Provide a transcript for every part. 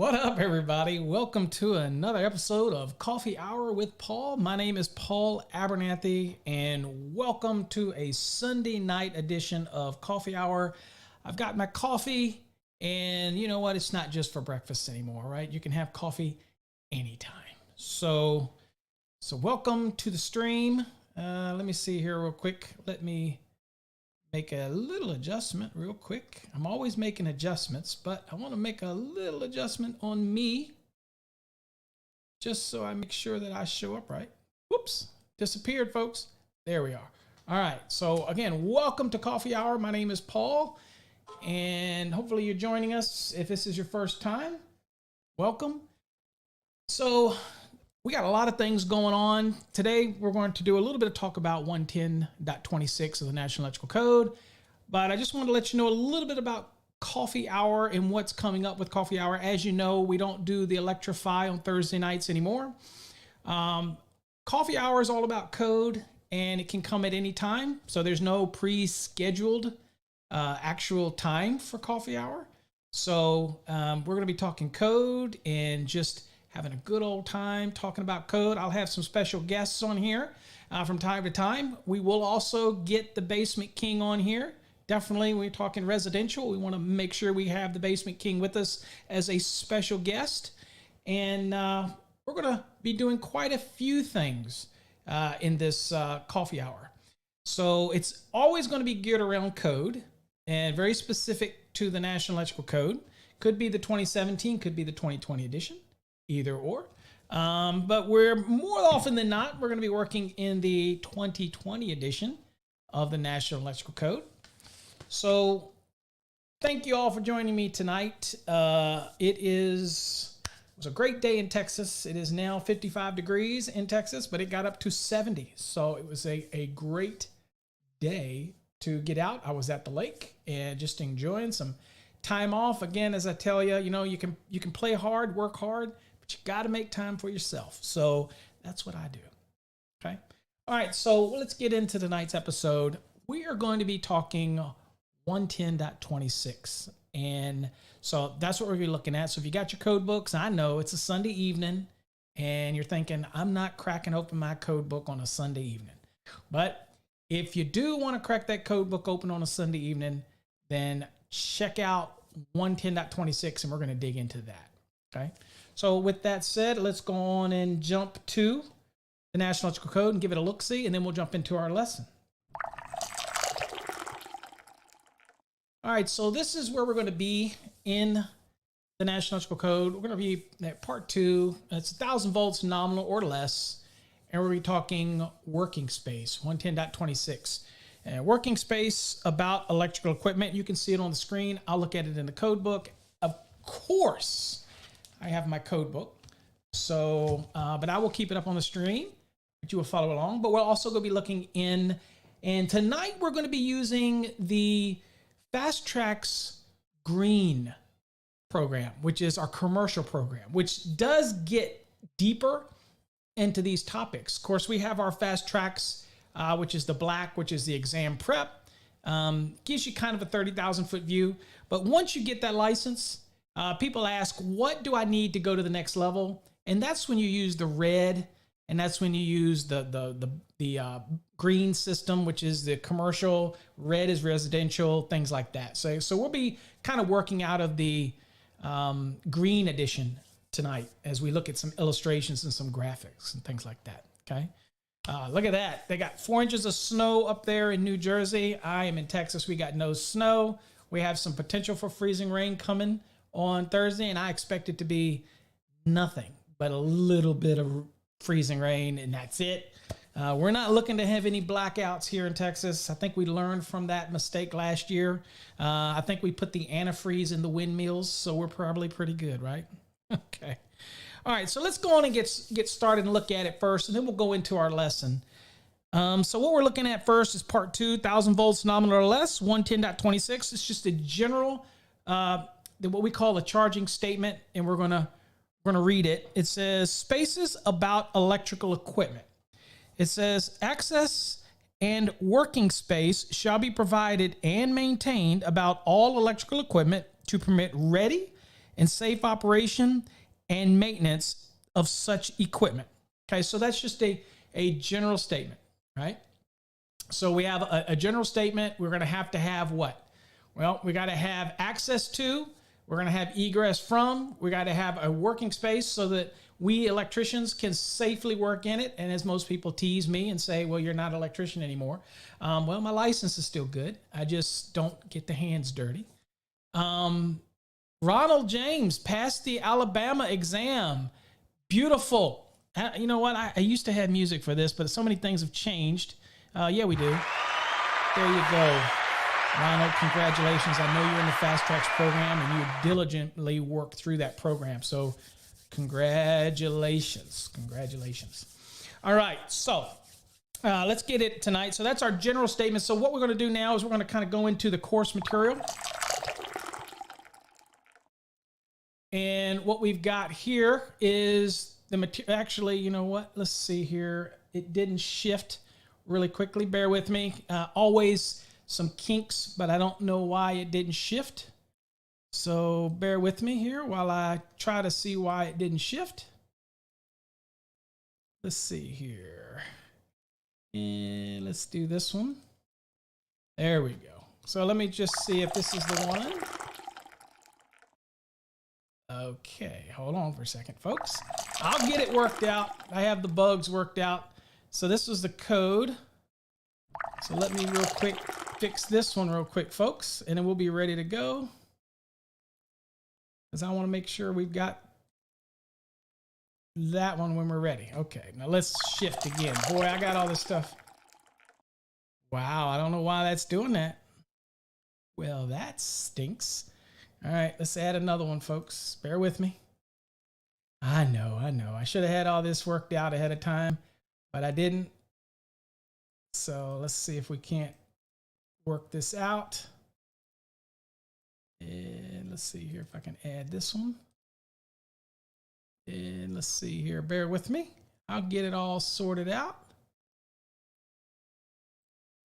What up, everybody? Welcome to another episode of Coffee Hour with Paul. My name is Paul Abernathy, and welcome to a Sunday night edition of Coffee Hour. I've got my coffee, and you know what? It's not just for breakfast anymore, right? You can have coffee anytime. So welcome to the stream. Let me see here real quick. Let me make a little adjustment real quick. I'm always making adjustments, but I want to make a little adjustment on me just so I make sure that I show up right. Whoops, disappeared, folks. There we are. All right, so again, welcome to Coffee Hour. My name is Paul, and hopefully you're joining us. If this is your first time, welcome. So we got a lot of things going on. Today, we're going to do a little bit of talk about 110.26 of the National Electrical Code, but I just wanted to let you know a little bit about Coffee Hour and what's coming up with Coffee Hour. As you know, we don't do the Electrify on Thursday nights anymore. Coffee Hour is all about code, and it can come at any time, so there's no pre-scheduled actual time for Coffee Hour. So we're going to be talking code and just having a good old time talking about code. I'll have some special guests on here from time to time. We will also get the Basement King on here. Definitely, when we're talking residential, we want to make sure we have the Basement King with us as a special guest. And we're going to be doing quite a few things in this coffee hour. So it's always going to be geared around code and very specific to the National Electrical Code. Could be the 2017, could be the 2020 edition. Either or. But we're more often than not, we're going to be working in the 2020 edition of the National Electrical Code. So thank you all for joining me tonight. It was a great day in Texas. It is now 55 degrees in Texas, but it got up to 70. So it was a great day to get out. I was at the lake and just enjoying some time off. Again, as I tell you, you can play hard, work hard, but you got to make time for yourself. So that's what I do. Okay. All right. So let's get into tonight's episode. We are going to be talking 110.26. And so that's what we're going to be looking at. So if you got your code books, I know it's a Sunday evening and you're thinking, I'm not cracking open my code book on a Sunday evening. But if you do want to crack that code book open on a Sunday evening, then check out 110.26 and we're going to dig into that. Okay. So with that said, let's go on and jump to the National Electrical Code and give it a look-see, and then we'll jump into our lesson. All right, so this is where we're going to be in the National Electrical Code. We're going to be at part 2. It's 1,000 volts nominal or less, and we're going to be talking working space, 110.26. And working space about electrical equipment. You can see it on the screen. I'll look at it in the code book. Of course, I have my code book, so but I will keep it up on the stream, but you will follow along. But we're also going to be looking in, and tonight we're going to be using the Fast Tracks Green program, which is our commercial program, which does get deeper into these topics. Of course, we have our Fast Tracks, which is the black, which is the exam prep, gives you kind of a 30,000 foot view. But once you get that license, people ask, what do I need to go to the next level? And that's when you use the red, and that's when you use the green system, which is the commercial, red is residential, things like that. So we'll be kind of working out of the green edition tonight as we look at some illustrations and some graphics and things like that, okay? Look at that. They got 4 inches of snow up there in New Jersey. I am in Texas. We got no snow. We have some potential for freezing rain coming on Thursday, and I expect it to be nothing but a little bit of freezing rain, and that's it. We're not looking to have any blackouts here in Texas. I think we learned from that mistake last year. I think we put the antifreeze in the windmills, so we're probably pretty good, right? Okay. All right, so let's go on and get started and look at it first, and then we'll go into our lesson. So what we're looking at first is part 2, 1,000 volts nominal or less, 110.26. It's just a general, what we call a charging statement, and we're gonna read it. It says, spaces about electrical equipment. It says, access and working space shall be provided and maintained about all electrical equipment to permit ready and safe operation and maintenance of such equipment. Okay, so that's just a general statement, right? So we have a general statement. We're going to have what? Well, we got to have access to, we're going to have egress from, we got to have a working space so that we electricians can safely work in it. And as most people tease me and say, well, you're not an electrician anymore. Well, my license is still good. I just don't get the hands dirty. Ronald James passed the Alabama exam. Beautiful. You know what? I used to have music for this, but so many things have changed. Yeah, we do. There you go. Ronald, congratulations. I know you're in the Fast Tracks program and you diligently work through that program. So congratulations. Congratulations. All right. So let's get it tonight. So that's our general statement. So what we're going to do now is we're going to kind of go into the course material. And what we've got here is the material. Actually, you know what? Let's see here. It didn't shift really quickly. Bear with me. Always some kinks, but I don't know why it didn't shift. So bear with me here while I try to see why it didn't shift. Let's see here. And let's do this one. There we go. So let me just see if this is the one. Okay, hold on for a second, folks. I'll get it worked out. I have the bugs worked out. So this was the code. So let me real quick fix this one real quick, folks, and then we'll be ready to go. Because I want to make sure we've got that one when we're ready. Okay, now let's shift again. Boy, I got all this stuff. Wow, I don't know why that's doing that. Well, that stinks. All right, let's add another one, folks. Bear with me. I know. I should have had all this worked out ahead of time, but I didn't. So let's see if we can't work this out. And let's see here if I can add this one. And let's see here. Bear with me. I'll get it all sorted out,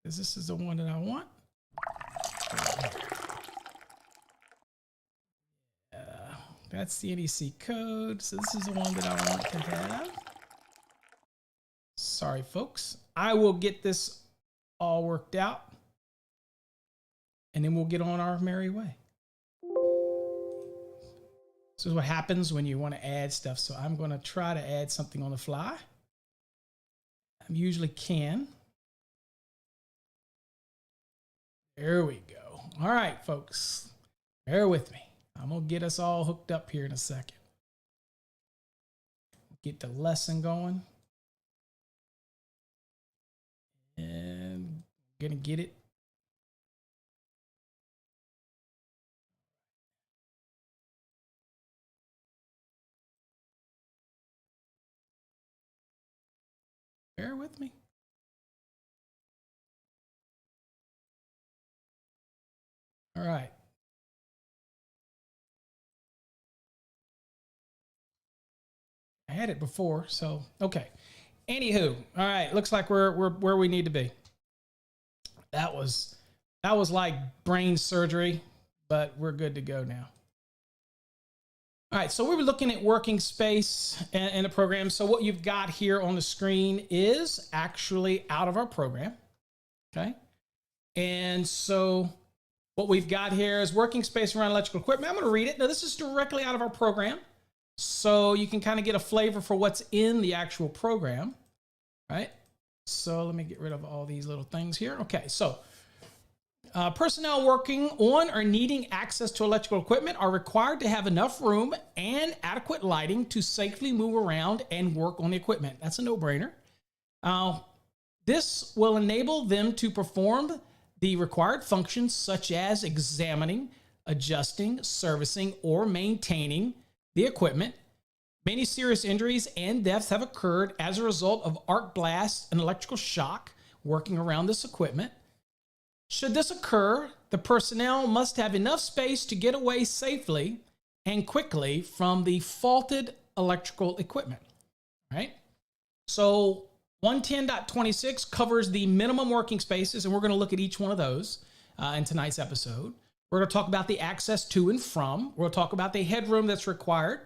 because this is the one that I want. That's the NEC code. So this is the one that I want to have. Sorry, folks. I will get this all worked out, and then we'll get on our merry way. This is what happens when you want to add stuff. So I'm going to try to add something on the fly. I usually can. There we go. All right, folks. Bear with me. I'm going to get us all hooked up here in a second. Get the lesson going. And I'm going to get it. Bear with me. All right. I had it before, so okay. Anywho, all right. Looks like we're where we need to be. That was like brain surgery, but we're good to go now. All right, so we were looking at working space and the program. So what you've got here on the screen is actually out of our program, okay? And so what we've got here is working space around electrical equipment. I'm going to read it. Now, this is directly out of our program, so you can kind of get a flavor for what's in the actual program, right? So let me get rid of all these little things here. Okay, so personnel working on or needing access to electrical equipment are required to have enough room and adequate lighting to safely move around and work on the equipment. That's a no-brainer. This will enable them to perform the required functions such as examining, adjusting, servicing, or maintaining the equipment. Many serious injuries and deaths have occurred as a result of arc blast and electrical shock working around this equipment. Should this occur, the personnel must have enough space to get away safely and quickly from the faulted electrical equipment, right? So 110.26 covers the minimum working spaces, and we're going to look at each one of those in tonight's episode. We're going to talk about the access to and from. We'll talk about the headroom that's required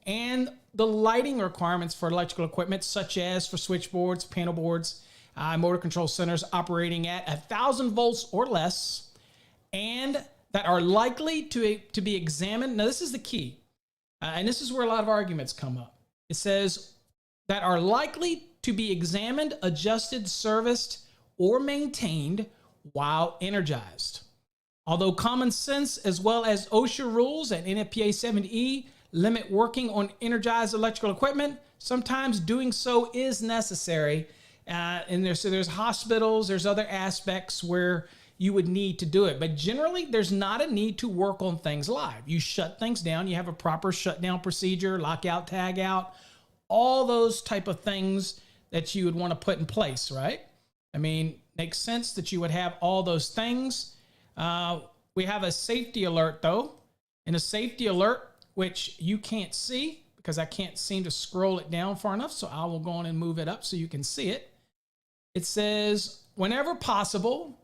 and the lighting requirements for electrical equipment, such as for switchboards, panel boards, motor control centers operating at 1,000 volts or less, and that are likely to be examined. Now, this is the key, and this is where a lot of arguments come up. It says that are likely to be examined, adjusted, serviced, or maintained while energized. Although common sense as well as OSHA rules and NFPA 70E limit working on energized electrical equipment, sometimes doing so is necessary. And there's hospitals, there's other aspects where you would need to do it. But generally, there's not a need to work on things live. You shut things down. You have a proper shutdown procedure, lockout, tag out, all those type of things that you would want to put in place, right? I mean, makes sense that you would have all those things. We have a safety alert, though. And a safety alert, which you can't see because I can't seem to scroll it down far enough, so I will go on and move it up so you can see it. It says, whenever possible,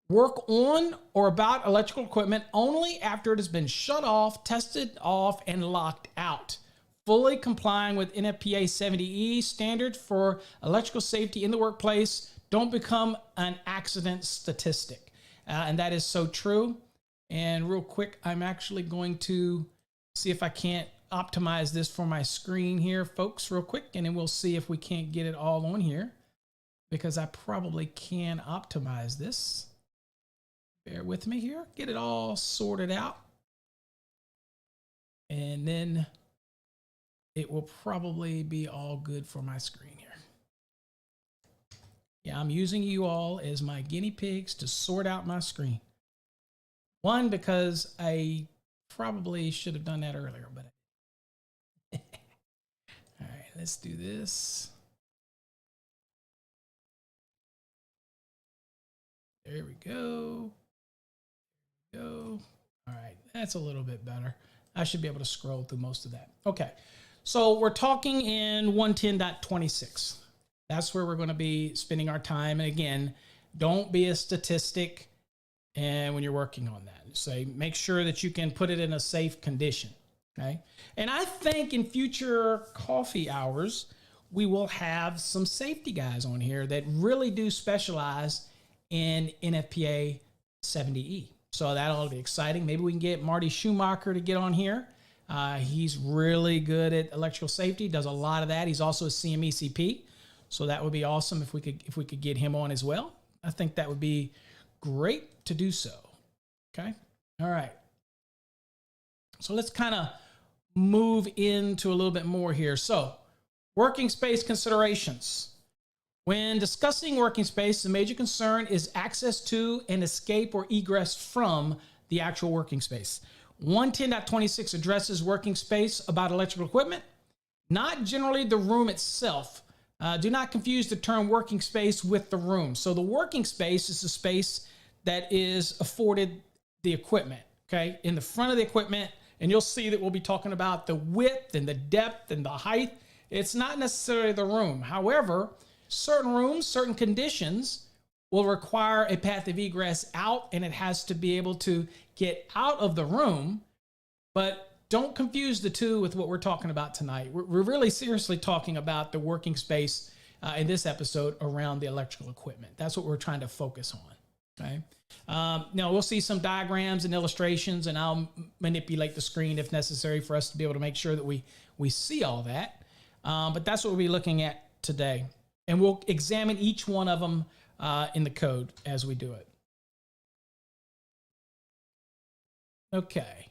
work on or about electrical equipment only after it has been shut off, tested off, and locked out, fully complying with NFPA 70E standards for electrical safety in the workplace. Don't become an accident statistic. And that is so true. And real quick, I'm actually going to see if I can't optimize this for my screen here, folks, real quick, and then we'll see if we can't get it all on here, because I probably can optimize this. Bear with me here, get it all sorted out, and then it will probably be all good for my screen here. Yeah, I'm using you all as my guinea pigs to sort out my screen. One, because I probably should have done that earlier, but all right, let's do this. There we go. All right, that's a little bit better. I should be able to scroll through most of that. Okay, so we're talking in 110.26. That's where we're going to be spending our time. And again, don't be a statistic and when you're working on that. So make sure that you can put it in a safe condition, okay? And I think in future coffee hours, we will have some safety guys on here that really do specialize in NFPA 70E. So that'll be exciting. Maybe we can get Marty Schumacher to get on here. He's really good at electrical safety, does a lot of that. He's also a CMECP. So that would be awesome if we could get him on as well. I think that would be great to do so. Okay. All right. So let's kind of move into a little bit more here. So working space considerations. When discussing working space, the major concern is access to and escape or egress from the actual working space. 110.26 addresses working space about electrical equipment, not generally the room itself. Do not confuse the term working space with the room. So the working space is the space that is afforded the equipment, okay, in the front of the equipment. And you'll see that we'll be talking about the width and the depth and the height. It's not necessarily the room. However, certain rooms, certain conditions will require a path of egress out, and it has to be able to get out of the room. But don't confuse the two with what we're talking about tonight. We're really seriously talking about the working space in this episode around the electrical equipment. That's what we're trying to focus on, okay? Now, we'll see some diagrams and illustrations, and I'll manipulate the screen if necessary for us to be able to make sure that we see all that. But that's what we'll be looking at today. And we'll examine each one of them in the code as we do it. Okay.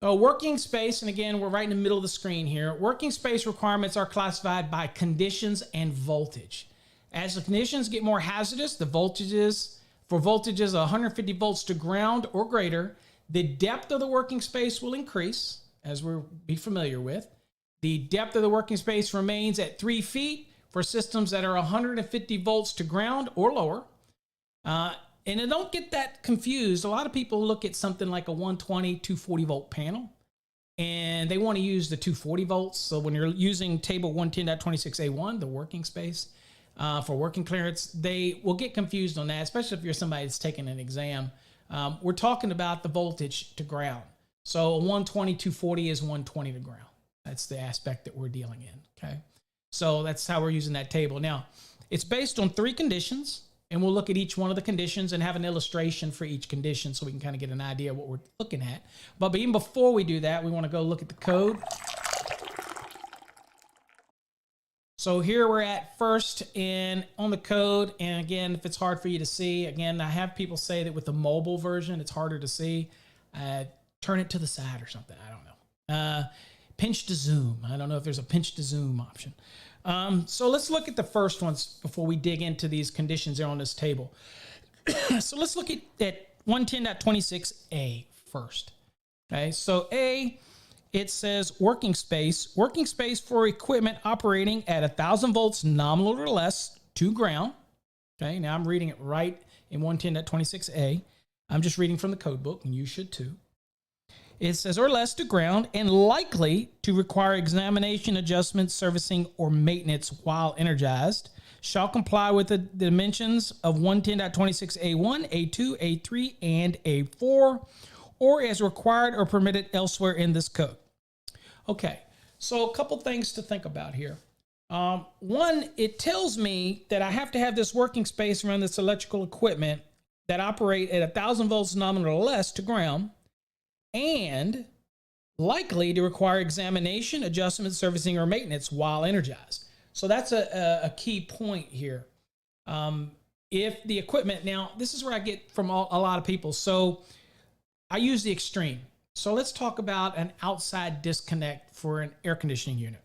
Working space, and again, we're right in the middle of the screen here. Working space requirements are classified by conditions and voltage. As the conditions get more hazardous, the voltages, for voltages 150 volts to ground or greater, the depth of the working space will increase, as we'll be familiar with. The depth of the working space remains at 3 feet for systems that are 150 volts to ground or lower. And then don't get that confused. A lot of people look at something like a 120, 240 volt panel, and they want to use the 240 volts. So when you're using table 110.26A1, the working space for working clearance, they will get confused on that, especially if you're somebody that's taking an exam We're talking about the voltage to ground. So a 120, 240 is 120 to ground. That's the aspect that we're dealing in, okay? So that's how we're using that table. Now, it's based on 3 conditions, and we'll look at each one of the conditions and have an illustration for each condition so we can kind of get an idea of what we're looking at. But even before we do that, we want to go look at the code. So here we're at first on the code. And again, if it's hard for you to see, again, I have people say that with the mobile version, it's harder to see. Turn it to the side or something. I don't know. Pinch to zoom. I don't know if there's a pinch to zoom option. So let's look at the first ones before we dig into these conditions there on this table. So let's look at 110.26a first. Okay, so A, it says working space for equipment operating at 1,000 volts nominal or less to ground. Okay, now I'm reading it right in 110.26a. I'm just reading from the code book, and you should too. It says or less to ground and likely to require examination, adjustment, servicing, or maintenance while energized, shall comply with the dimensions of 110.26a1, a2, a3, and a4, or as required or permitted elsewhere in this code. Okay, so a couple things to think about here. One, it tells me that I have to have this working space around this electrical equipment that operate at 1,000 volts nominal or less to ground, and likely to require examination, adjustment, servicing, or maintenance while energized. So that's a key point here. If the equipment, now this is where I get from a lot of people. So I use the extreme. So let's talk about an outside disconnect for an air conditioning unit.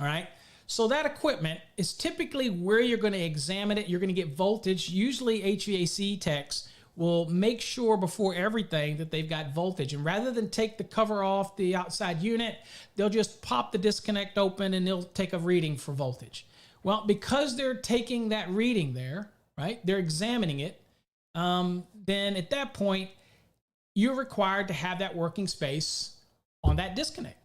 All right. So that equipment is typically where you're going to examine it. You're going to get voltage. Usually HVAC techs will make sure before everything that they've got voltage. And rather than take the cover off the outside unit, they'll just pop the disconnect open and they'll take a reading for voltage. Well, because they're taking that reading there, right, they're examining it, then at that point, you're required to have that working space on that disconnect.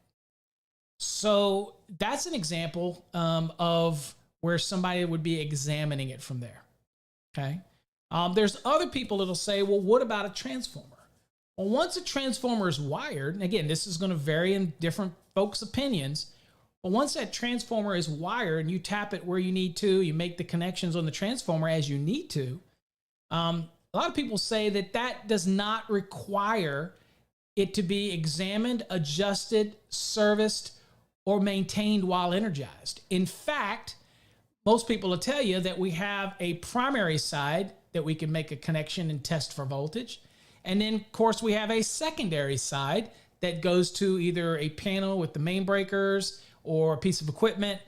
So that's an example of where somebody would be examining it from there, okay? There's other people that'll say, well, what about a transformer? Well, once a transformer is wired, and again, this is going to vary in different folks' opinions, but once that transformer is wired and you tap it where you need to, you make the connections on the transformer as you need to, a lot of people say that that does not require it to be examined, adjusted, serviced, or maintained while energized. In fact, most people will tell you that we have a primary side that we can make a connection and test for voltage. And then, of course, we have a secondary side that goes to either a panel with the main breakers or a piece of equipment,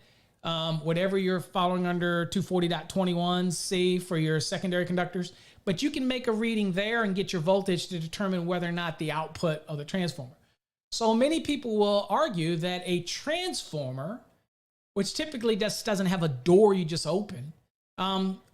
whatever you're following under 240.21c for your secondary conductors. But you can make a reading there and get your voltage to determine whether or not the output of the transformer. So many people will argue that a transformer, which typically just doesn't have a door you just open,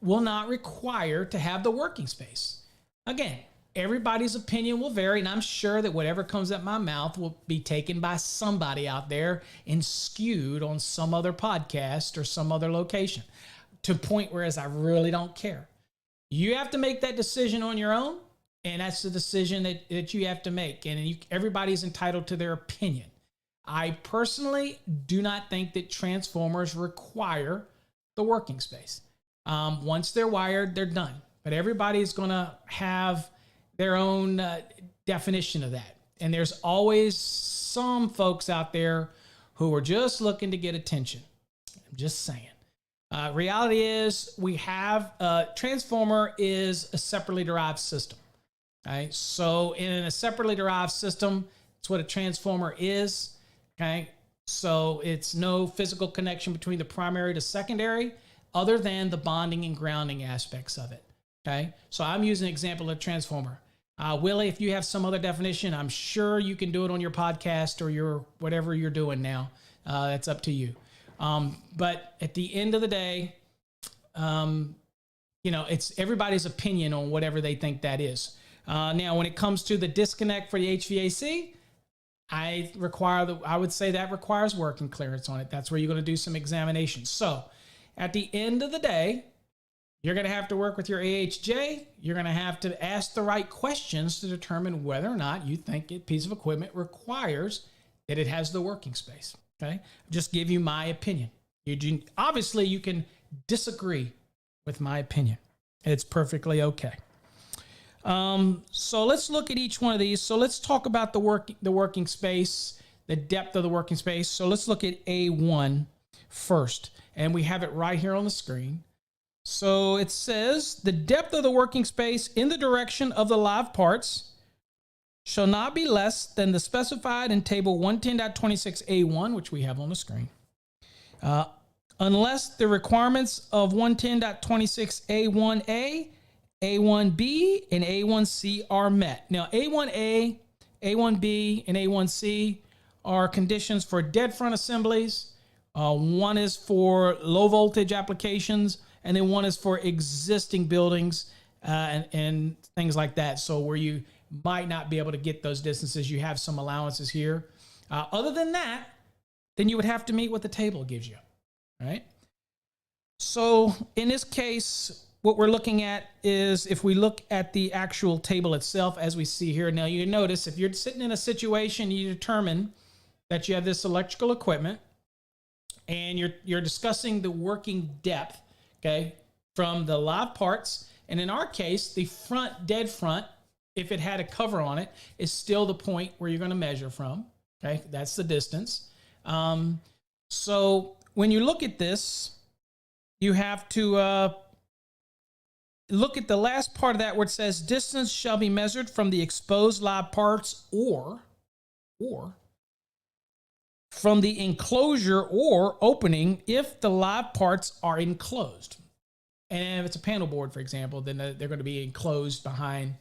will not require to have the working space. Again, everybody's opinion will vary, and I'm sure that whatever comes out my mouth will be taken by somebody out there and skewed on some other podcast or some other location to a point whereas I really don't care. You have to make that decision on your own, and that's the decision that you have to make, and everybody's entitled to their opinion. I personally do not think that transformers require the working space. Once they're wired, they're done. But everybody's going to have their own definition of that. And there's always some folks out there who are just looking to get attention. I'm just saying. Reality is we have transformer is a separately derived system. Okay? So in a separately derived system, it's what a transformer is. Okay, so it's no physical connection between the primary to secondary other than the bonding and grounding aspects of it. Okay, so I'm using an example of transformer. Willie, if you have some other definition, I'm sure you can do it on your podcast or your whatever you're doing now. It's up to you. But at the end of the day, it's everybody's opinion on whatever they think that is. Now, when it comes to the disconnect for the HVAC, I would say that requires working clearance on it. That's where you're going to do some examination. So at the end of the day, You're going to have to work with your AHJ. You're going to have to ask the right questions to determine whether or not you think a piece of equipment requires that it has the working space. Okay, just give you my opinion. Obviously, you can disagree with my opinion. It's perfectly okay. So let's look at each one of these. So let's talk about the working space, the depth of the working space. So let's look at A1 first, and we have it right here on the screen. So it says the depth of the working space in the direction of the live parts shall not be less than the specified in table 110.26A1, which we have on the screen, unless the requirements of 110.26A1A, A1B, and A1C are met. Now, A1A, A1B, and A1C are conditions for dead front assemblies. One is for low voltage applications, and then one is for existing buildings and things like that. So where you might not be able to get those distances, you have some allowances here. Other than that, then you would have to meet what the table gives you, right? So in this case, what we're looking at is if we look at the actual table itself, as we see here. Now you notice if you're sitting in a situation, you determine that you have this electrical equipment and you're discussing the working depth, okay, from the live parts. And in our case, the front, dead front, if it had a cover on it, is still the point where you're going to measure from. Okay, that's the distance. So when you look at this, you have to look at the last part of that where it says distance shall be measured from the exposed live parts or from the enclosure or opening if the live parts are enclosed. And if it's a panel board, for example, then they're going to be enclosed behind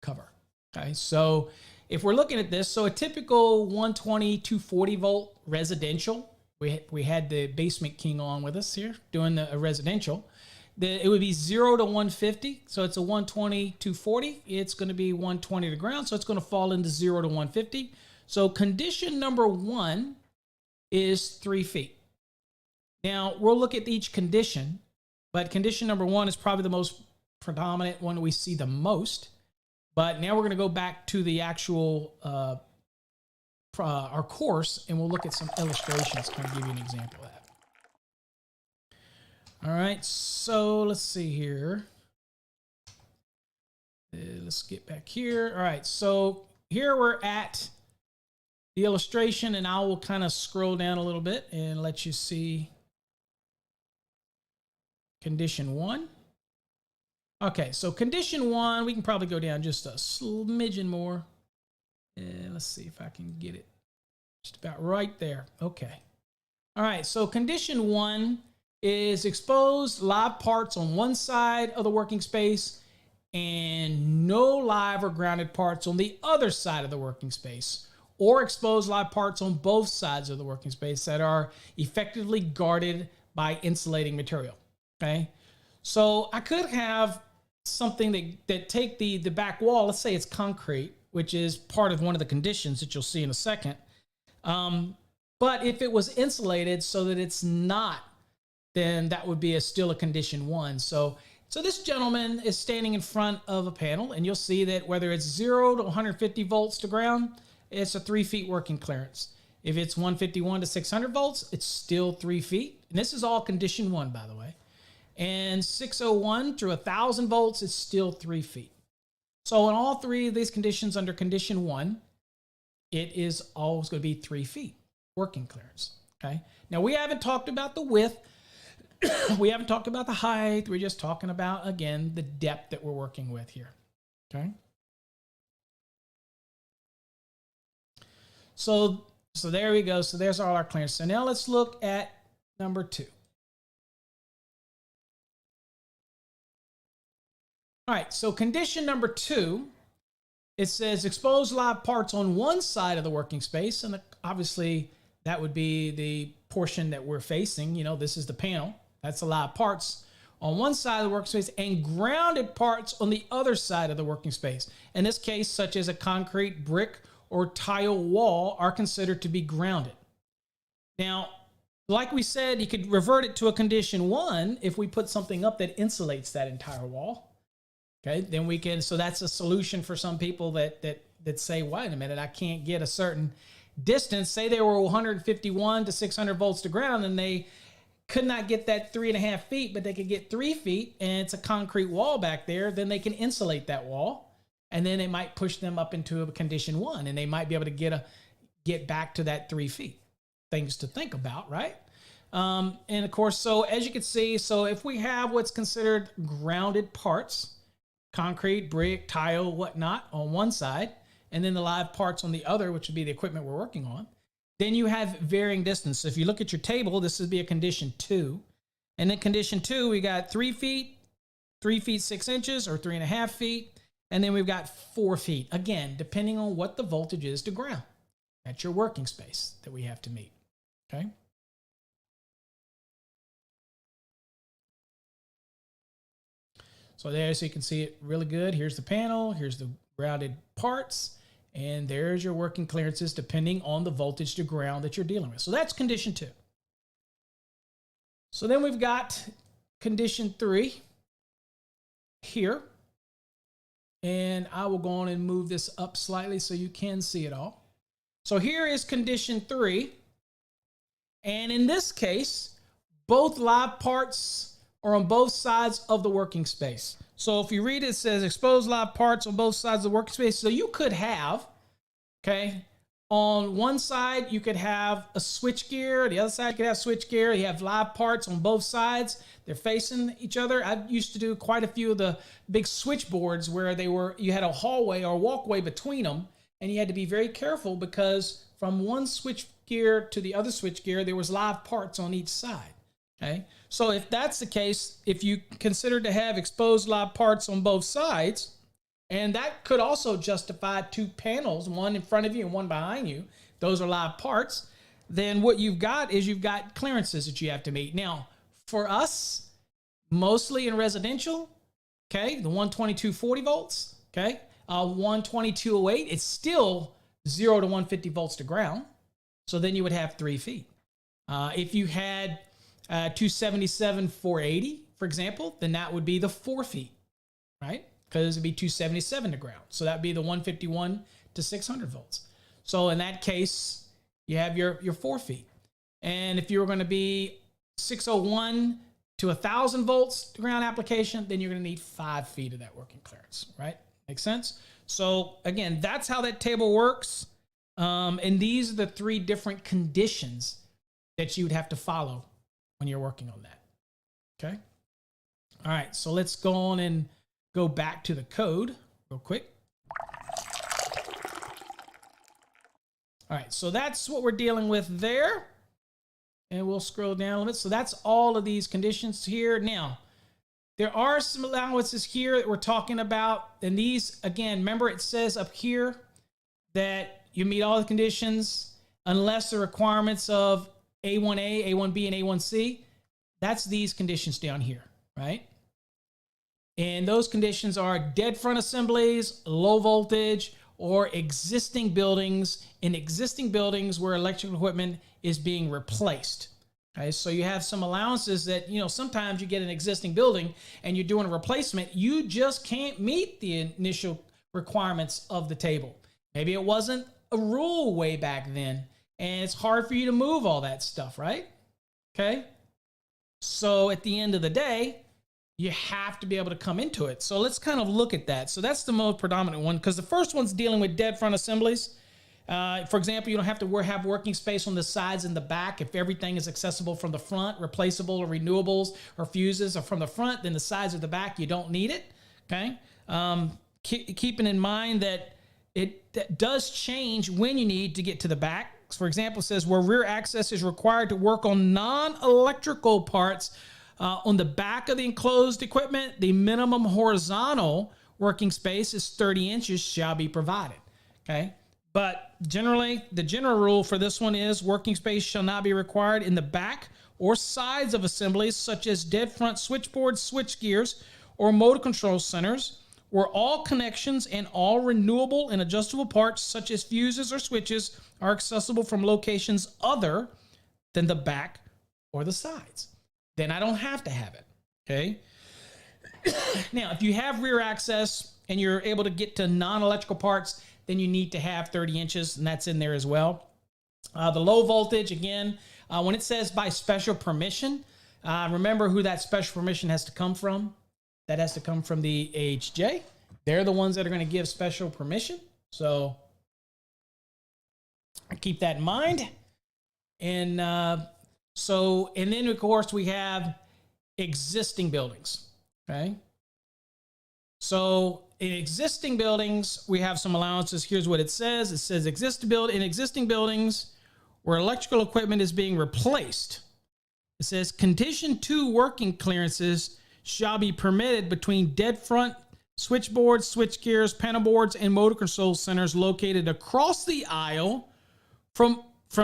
cover. Okay, so if we're looking at this, so a typical 120, 240 volt residential, we had the Basement King on with us here doing a residential. It would be 0 to 150. So it's a 120, 240. It's going to be 120 to ground. So it's going to fall into 0 to 150. So condition number 1 is 3 feet. Now we'll look at each condition, but condition number 1 is probably the most predominant one we see the most. But now we're going to go back to the actual our course, and we'll look at some illustrations to kind of give you an example of that. All right, so let's see here. Let's get back here. All right, so here we're at the illustration, and I will kind of scroll down a little bit and let you see condition 1. Okay, so condition 1, we can probably go down just a smidgen more. Let's see if I can get it just about right there. Okay. All right, so condition 1 is exposed live parts on one side of the working space and no live or grounded parts on the other side of the working space, or exposed live parts on both sides of the working space that are effectively guarded by insulating material. Okay, so I could have something that take the back wall, let's say it's concrete, which is part of one of the conditions that you'll see in a second. But if it was insulated so that it's not, then that would be still a condition 1. So this gentleman is standing in front of a panel, and you'll see that whether it's 0 to 150 volts to ground, it's a 3 feet working clearance. If it's 151 to 600 volts, it's still 3 feet. And this is all condition 1, by the way. And 601 through 1,000 volts is still 3 feet. So in all three of these conditions under condition 1, it is always going to be 3 feet working clearance. Okay. Now we haven't talked about the width. We haven't talked about the height. We're just talking about, again, the depth that we're working with here. Okay. So there we go. So there's all our clearance. So now let's look at number 2. All right, so condition number 2, it says expose live parts on one side of the working space, and obviously that would be the portion that we're facing. You know, this is the panel. That's the live parts on one side of the workspace, and grounded parts on the other side of the working space. In this case, such as a concrete, brick, or tile wall are considered to be grounded. Now, Like we said, you could revert it to a condition 1 if we put something up that insulates that entire wall. Okay, then we can, so that's a solution for some people that say, wait a minute, I can't get a certain distance. Say they were 151 to 600 volts to ground and they could not get that 3.5 feet, but they could get 3 feet and it's a concrete wall back there. Then they can insulate that wall and then it might push them up into a condition 1 and they might be able to get back to that 3 feet. Things to think about, right? And of course, so as you can see, so if we have what's considered grounded parts, concrete, brick, tile, whatnot on one side, and then the live parts on the other, which would be the equipment we're working on, then you have varying distance. So if you look at your table, this would be a condition 2. And in condition 2, we got 3 feet, 3 feet 6 inches, or 3.5 feet. And then we've got 4 feet. Again, depending on what the voltage is to ground. That's your working space that we have to meet. Okay? So there, so you can see it really good. Here's the panel. Here's the grounded parts. And there's your working clearances depending on the voltage to ground that you're dealing with. So that's condition 2. So then we've got condition 3 here. And I will go on and move this up slightly so you can see it all. So here is condition 3. And in this case, both live parts are on both sides of the working space. So if you read it, it says exposed live parts on both sides of the working space. So you could have, okay, on one side, you could have a switch gear. The other side, you could have switch gear. You have live parts on both sides. They're facing each other. I used to do quite a few of the big switchboards where you had a hallway or walkway between them, and you had to be very careful because from one switch gear to the other switch gear, there was live parts on each side. Okay, so if that's the case, if you consider to have exposed live parts on both sides, and that could also justify 2 panels, one in front of you and one behind you, those are live parts, then what you've got is you've got clearances that you have to meet. Now, for us, mostly in residential, okay, the 12240 volts, okay, 12208, it's still 0 to 150 volts to ground, so then you would have 3 feet. If you had 277 480, for example, then that would be the 4 feet, right? Because it'd be 277 to ground. So that'd be the 151 to 600 volts. So in that case, you have your 4 feet. And if you were going to be 601 to 1,000 volts to ground application, then you're going to need 5 feet of that working clearance, right? Make sense? So again, that's how that table works. And these are the 3 different conditions that you would have to follow when you're working on that. Okay. All right. So let's go on and go back to the code real quick. All right. So that's what we're dealing with there. And we'll scroll down a little bit. So that's all of these conditions here. Now, there are some allowances here that we're talking about. And these, again, remember it says up here that you meet all the conditions unless the requirements of A1A, A1B, and A1C. That's these conditions down here, right? And those conditions are dead front assemblies, low voltage, or existing buildings, in existing buildings where electrical equipment is being replaced. Okay, so you have some allowances that, sometimes you get an existing building and you're doing a replacement, you just can't meet the initial requirements of the table. Maybe it wasn't a rule way back then, and it's hard for you to move all that stuff, right? Okay. So at the end of the day, you have to be able to come into it. So let's kind of look at that. So that's the most predominant one, because the first one's dealing with dead front assemblies. For example, you don't have to have working space on the sides and the back. If everything is accessible from the front, replaceable or renewables or fuses are from the front, then the sides or the back, you don't need it. Okay. Keeping in mind that that does change when you need to get to the back. For example, it says where rear access is required to work on non-electrical parts on the back of the enclosed equipment, the minimum horizontal working space is 30 inches shall be provided. Okay. But generally, the general rule for this one is working space shall not be required in the back or sides of assemblies such as dead front switchboards, switch gears, or motor control centers, where all connections and all renewable and adjustable parts such as fuses or switches are accessible from locations other than the back or the sides. Then I don't have to have it, okay? Now, if you have rear access and you're able to get to non-electrical parts, then you need to have 30 inches, and that's in there as well. The low voltage, again, when it says by special permission, remember who that special permission has to come from. That has to come from the AHJ. They're the ones that are going to give special permission. So keep that in mind. And and then, of course, we have existing buildings, okay? So in existing buildings, we have some allowances. Here's what it says. It says in existing buildings where electrical equipment is being replaced. It says condition 2 working clearances shall be permitted between dead front switchboards, switchgears, panel boards, and motor control centers located across the aisle from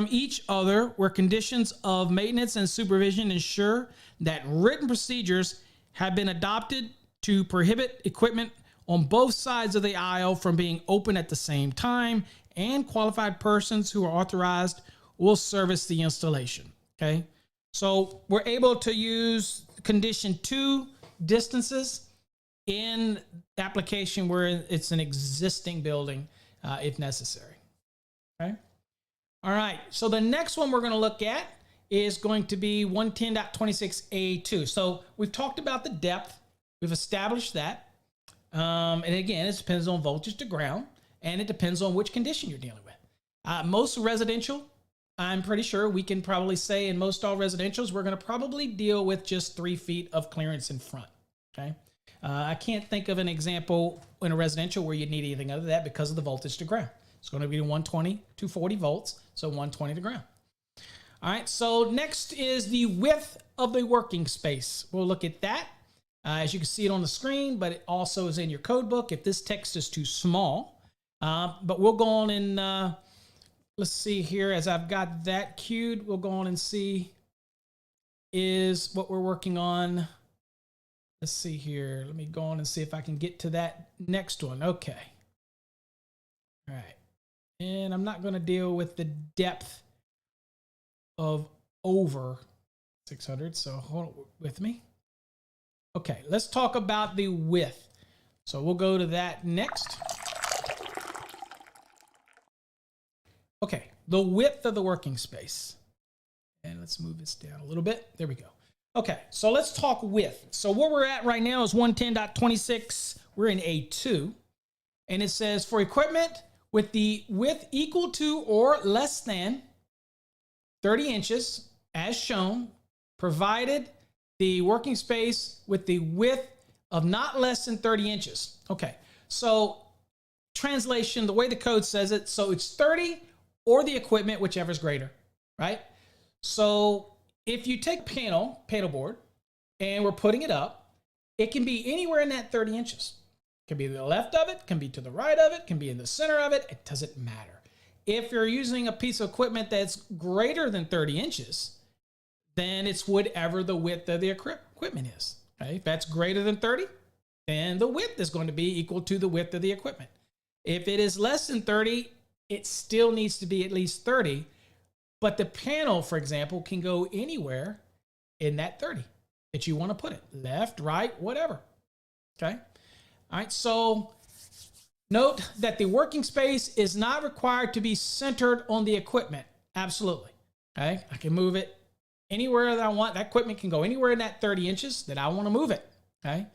each other, where conditions of maintenance and supervision ensure that written procedures have been adopted to prohibit equipment on both sides of the aisle from being open at the same time, and qualified persons who are authorized will service the installation. Okay, so we're able to use condition 2 distances in application where it's an existing building if necessary. Okay. All right. So the next one we're going to look at is going to be 110.26A2. So we've talked about the depth. We've established that. And again, it depends on voltage to ground, and it depends on which condition you're dealing with. Most residential, I'm pretty sure we can probably say in most all residentials, we're going to probably deal with just 3 feet of clearance in front. Okay. I can't think of an example in a residential where you need anything other than that because of the voltage to ground. It's going to be 120 to 40 volts, so 120 to ground. All right, so next is the width of the working space. We'll look at that. As you can see it on the screen, but it also is in your code book if this text is too small. But we'll go on and let's see here. As I've got that queued, we'll go on and see is what we're working on. Let's see here. Let me go on and see if I can get to that next one. Okay. All right. And I'm not going to deal with the depth of over 600. So hold on with me. Okay. Let's talk about the width. So we'll go to that next. Okay. The width of the working space. And let's move this down a little bit. There we go. Okay, so let's talk width. So where we're at right now is 110.26. We're in A2. And it says for equipment with the width equal to or less than 30 inches, as shown, provided the working space with the width of not less than 30 inches. Okay, so translation, the way the code says it, so it's 30 or the equipment, whichever is greater, right? So if you take panel board, and we're putting it up, it can be anywhere in that 30 inches. It can be to the left of it, can be to the right of it, can be in the center of it. It doesn't matter. If you're using a piece of equipment that's greater than 30 inches, then it's whatever the width of the equipment is. Okay? If that's greater than 30, then the width is going to be equal to the width of the equipment. If it is less than 30, it still needs to be at least 30. But the panel, for example, can go anywhere in that 30 that you want to put it. Left, right, whatever. Okay? All right, so note that the working space is not required to be centered on the equipment. Absolutely. Okay? I can move it anywhere that I want. That equipment can go anywhere in that 30 inches that I want to move it. Okay?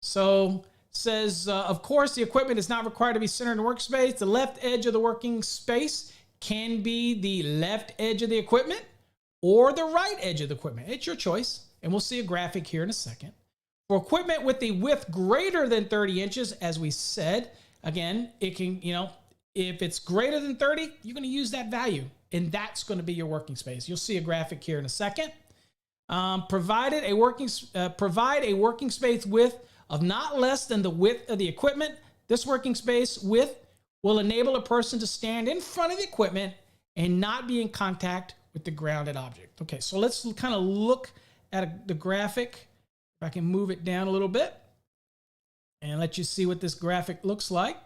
So it says, of course, the equipment is not required to be centered in the workspace. The left edge of the working space can be the left edge of the equipment or the right edge of the equipment. It's your choice. And we'll see a graphic here in a second. For equipment with a width greater than 30 inches, as we said, again, it can, if it's greater than 30, you're going to use that value. And that's going to be your working space. You'll see a graphic here in a second. Provide a working space width of not less than the width of the equipment. This working space width will enable a person to stand in front of the equipment and not be in contact with the grounded object. Okay, so let's kind of look at the graphic. If I can move it down a little bit and let you see what this graphic looks like.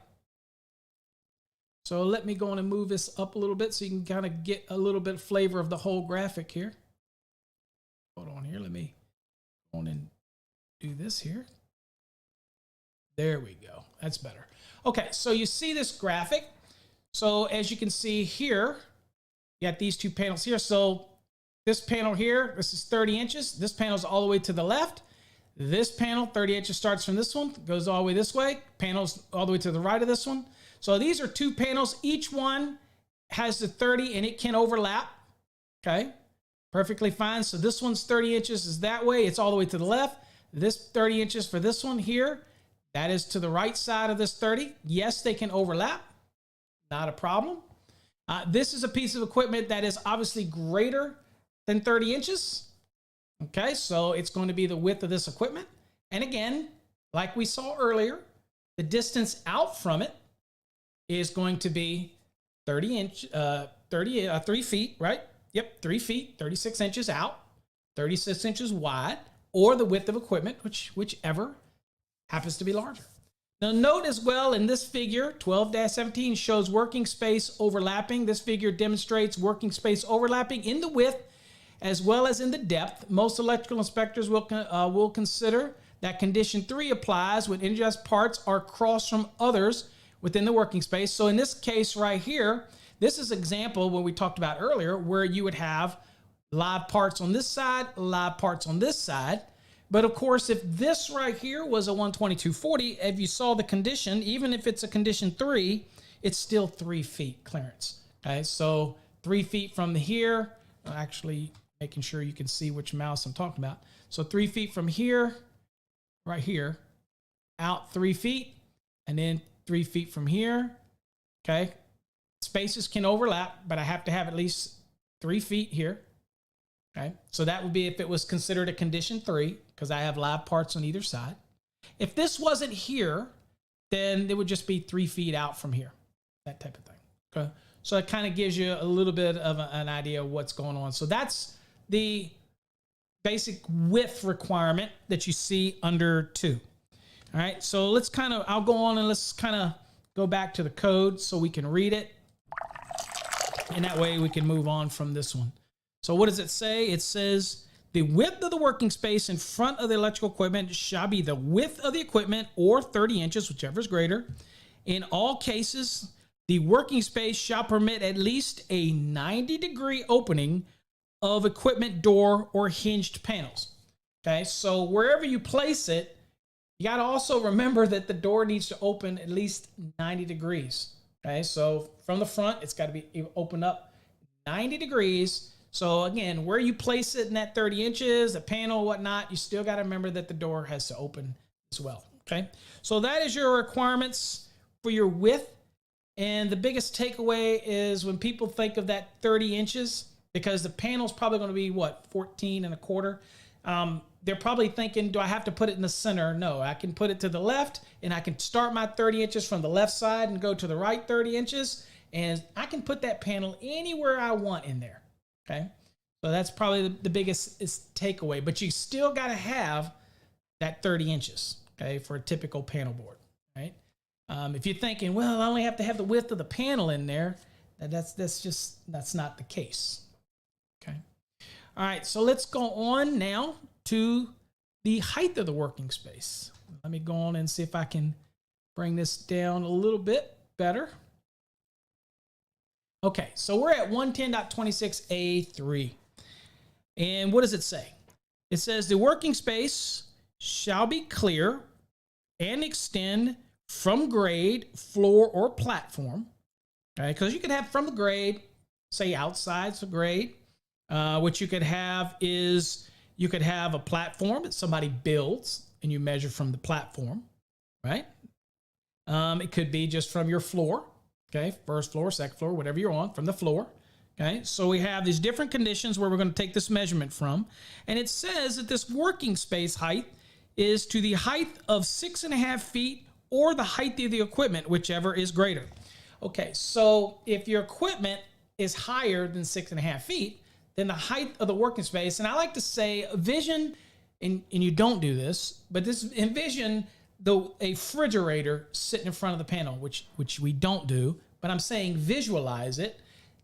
So let me go on and move this up a little bit so you can kind of get a little bit of flavor of the whole graphic here. do this here. There we go. That's better. Okay, so you see this graphic. So as you can see here, you got these two panels here. So this panel here, this is 30 inches. This panel is all the way to the left. This panel, 30 inches, starts from this one, goes all the way this way. Panels all the way to the right of this one. So these are two panels. Each one has the 30 and it can overlap. Okay, perfectly fine. So this one's 30 inches is that way. It's all the way to the left. This 30 inches for this one here, that is to the right side of this 30. Yes, they can overlap. Not a problem. This is a piece of equipment that is obviously greater than 30 inches. Okay, so it's going to be the width of this equipment. And again, like we saw earlier, the distance out from it is going to be 3 feet, right? Yep, 3 feet, 36 inches out, 36 inches wide, or the width of equipment, whichever happens to be larger. Now note as well in this figure, 12-17 shows working space overlapping. This figure demonstrates working space overlapping in the width as well as in the depth. Most electrical inspectors will consider that condition 3 applies when energized parts are crossed from others within the working space. So in this case right here, this is an example what we talked about earlier where you would have live parts on this side, live parts on this side. But of course, if this right here was a 122/40, if you saw the condition, even if it's a condition 3, it's still 3 feet clearance. Okay, so 3 feet from here, actually making sure you can see which mouse I'm talking about. So 3 feet from here, right here, out 3 feet, and then 3 feet from here. Okay, spaces can overlap, but I have to have at least 3 feet here. Okay, so that would be if it was considered a condition 3, because I have live parts on either side. If this wasn't here, then it would just be 3 feet out from here, that type of thing. Okay, so it kind of gives you a little bit of an idea of what's going on. So that's the basic width requirement that you see under 2. All right, so let's I'll go on and let's kind of go back to the code so we can read it. And that way we can move on from this one. So what does it say? It says the width of the working space in front of the electrical equipment shall be the width of the equipment or 30 inches, whichever is greater. In all cases, the working space shall permit at least a 90-degree opening of equipment door or hinged panels. Okay, so wherever you place it, you got to also remember that the door needs to open at least 90 degrees. Okay, so from the front, it's got to be opened up 90 degrees. So again, where you place it in that 30 inches, the panel, whatnot, you still got to remember that the door has to open as well. Okay, so that is your requirements for your width. And the biggest takeaway is when people think of that 30 inches, because the panel's probably going to be what, 14 1/4. They're probably thinking, do I have to put it in the center? No, I can put it to the left and I can start my 30 inches from the left side and go to the right 30 inches. And I can put that panel anywhere I want in there. Okay, so that's probably the biggest takeaway, but you still got to have that 30 inches, okay, for a typical panel board, right? If you're thinking, well, I only have to have the width of the panel in there, that's not the case, okay? All right, so let's go on now to the height of the working space. Let me go on and see if I can bring this down a little bit better. Okay, so we're at 110.26A3. And what does it say? It says the working space shall be clear and extend from grade, floor, or platform. Okay, because you could have from the grade, say outside, so grade. What you could have is you could have a platform that somebody builds and you measure from the platform, right? It could be just from your floor. Okay, first floor, second floor, whatever you're on, from the floor. Okay, so we have these different conditions where we're going to take this measurement from. And it says that this working space height is to the height of 6.5 feet or the height of the equipment, whichever is greater. Okay, so if your equipment is higher than 6.5 feet, then the height of the working space, and I like to say envision, and you don't do this, but envision a refrigerator sitting in front of the panel, which we don't do, but I'm saying visualize it,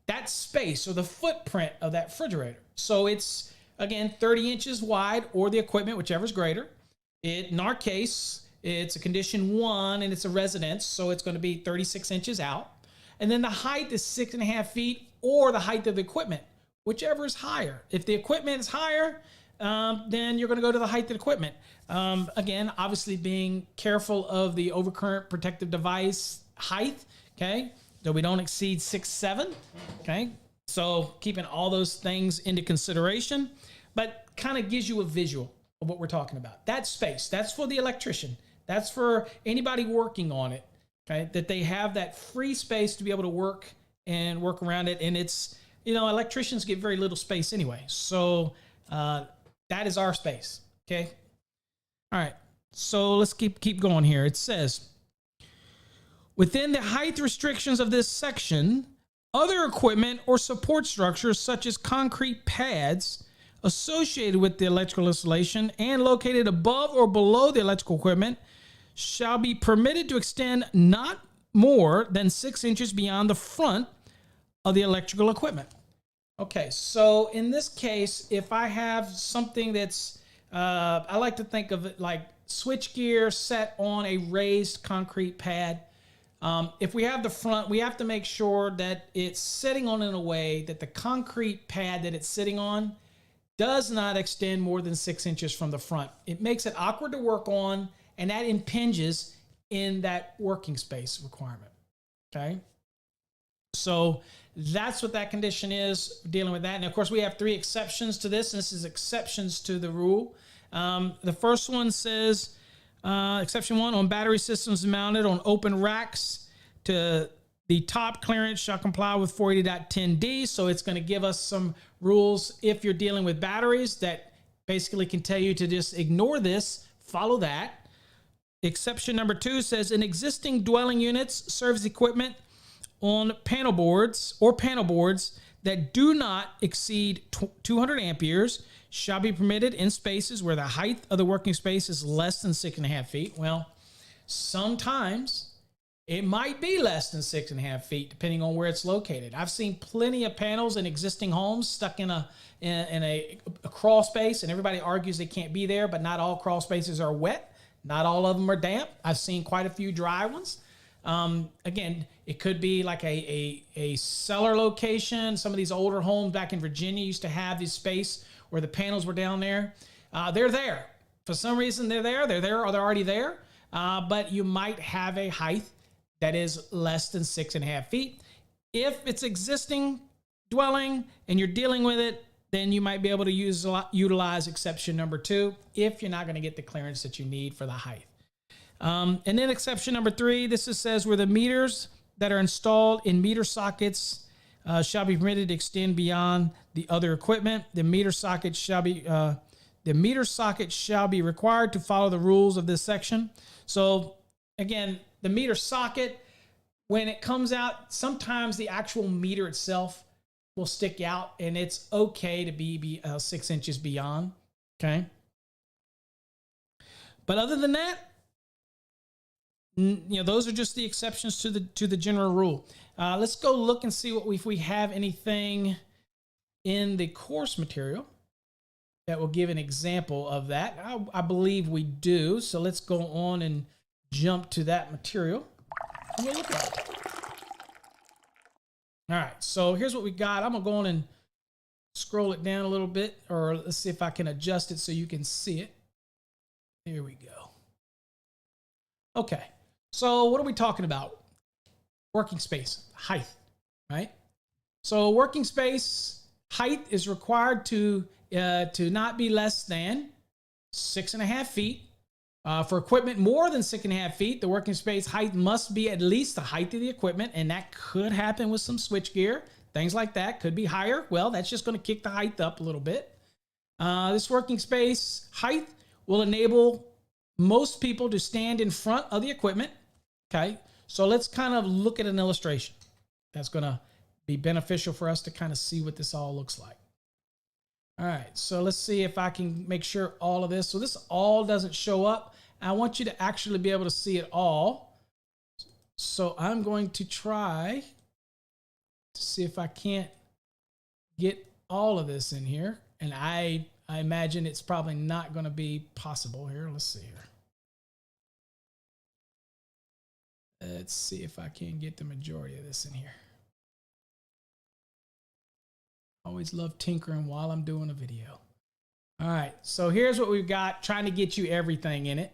that space or the footprint of that refrigerator. So it's, again, 30 inches wide or the equipment, whichever is greater. In our case, it's a condition 1 and it's a residence, so it's going to be 36 inches out. And then the height is 6.5 feet or the height of the equipment, whichever is higher. If the equipment is higher, then you're going to go to the height of the equipment. Again, obviously being careful of the overcurrent protective device height, okay, that we don't exceed 6'7", okay. So keeping all those things into consideration, but kind of gives you a visual of what we're talking about. That space, that's for the electrician. That's for anybody working on it, okay, that they have that free space to be able to work around it. And it's, electricians get very little space anyway. So that is our space, okay? All right, so let's keep going here. It says, within the height restrictions of this section, other equipment or support structures such as concrete pads associated with the electrical installation and located above or below the electrical equipment shall be permitted to extend not more than 6 inches beyond the front of the electrical equipment. Okay, so in this case, if I have something that's, I like to think of it like switchgear set on a raised concrete pad. If we have the front, we have to make sure that it's sitting on in a way that the concrete pad that it's sitting on does not extend more than 6 inches from the front. It makes it awkward to work on, and that impinges in that working space requirement, okay? So that's what that condition is, dealing with that. And of course, we have 3 exceptions to this. This is exceptions to the rule. The first one says, exception 1, on battery systems mounted on open racks to the top clearance shall comply with 480.10d. So it's going to give us some rules if you're dealing with batteries that basically can tell you to just ignore this, follow that. Exception number 2 says, in existing dwelling units, service equipment on panel boards that do not exceed 200 amperes shall be permitted in spaces where the height of the working space is less than 6.5 feet. Well, sometimes it might be less than 6.5 feet, depending on where it's located. I've seen plenty of panels in existing homes stuck in a crawl space, and everybody argues they can't be there, but not all crawl spaces are wet. Not all of them are damp. I've seen quite a few dry ones. Again, it could be like a cellar location. Some of these older homes back in Virginia used to have this space where the panels were down there. They're there. For some reason, they're there, or they're already there. But you might have a height that is less than 6.5 feet. If it's existing dwelling and you're dealing with it, then you might be able to utilize exception number 2 if you're not going to get the clearance that you need for the height. And then exception number 3, this says where the meters that are installed in meter sockets shall be permitted to extend beyond the other equipment. The meter socket shall be required to follow the rules of this section. So again, the meter socket, when it comes out, sometimes the actual meter itself will stick out, and it's okay to be 6 inches beyond. Okay. But other than that, those are just the exceptions to the general rule. Let's go look and see if we have anything in the course material that will give an example of that. I believe we do. So let's go on and jump to that material. And we'll look at it. All right, so here's what we got. I'm going to go on and scroll it down a little bit, or let's see if I can adjust it so you can see it. Here we go. Okay, so what are we talking about? Working space, height, right? So working space height is required to not be less than 6.5 feet. For equipment more than 6.5 feet, the working space height must be at least the height of the equipment, and that could happen with some switchgear. Things like that could be higher. Well, that's just going to kick the height up a little bit. This working space height will enable most people to stand in front of the equipment. Okay, so let's kind of look at an illustration. That's going to be beneficial for us to kind of see what this all looks like. All right, so let's see if I can make sure all of this. So this all doesn't show up. I want you to actually be able to see it all. So I'm going to try to see if I can't get all of this in here. And I I imagine it's probably not going to be possible here. Let's see here. Let's see if I can get the majority of this in here. Always love tinkering while I'm doing a video. All right, so here's what we've got, trying to get you everything in it.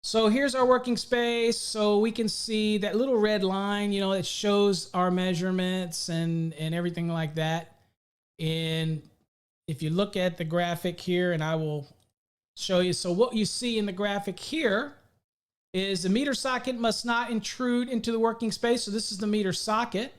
So here's our working space. So we can see that little red line, you know, it shows our measurements and everything like that. And if you look at the graphic here, and I will show you. So what you see in the graphic here is the meter socket must not intrude into the working space. So this is the meter socket.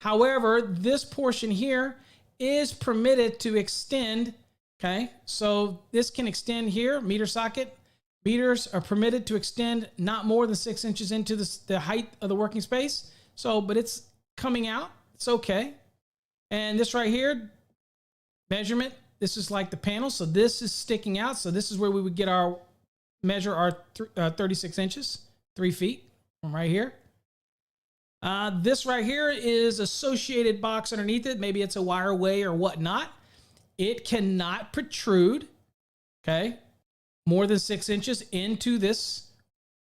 However, this portion here is permitted to extend. Okay, so this can extend here, meter socket. Meters are permitted to extend not more than 6 inches into the height of the working space. So, but it's coming out, it's okay. And this right here, measurement, this is like the panel. So this is sticking out. So this is where we would get our, measure our 36 inches, 3 feet from right here. This right here is associated box underneath it. Maybe it's a wireway or whatnot. It cannot protrude, okay, more than 6 inches into this